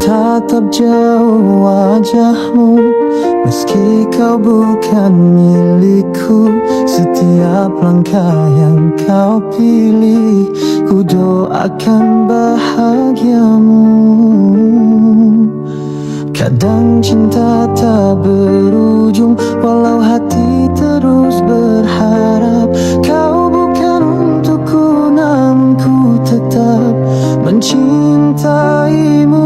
tatap jauh wajahmu Meski kau bukan milikku Setiap langkah yang kau pilih Ku doakan bahagiamu Kadang cinta tak berujung Walau hati terus berharap Kau bukan untukku namun ku tetap mencintaimu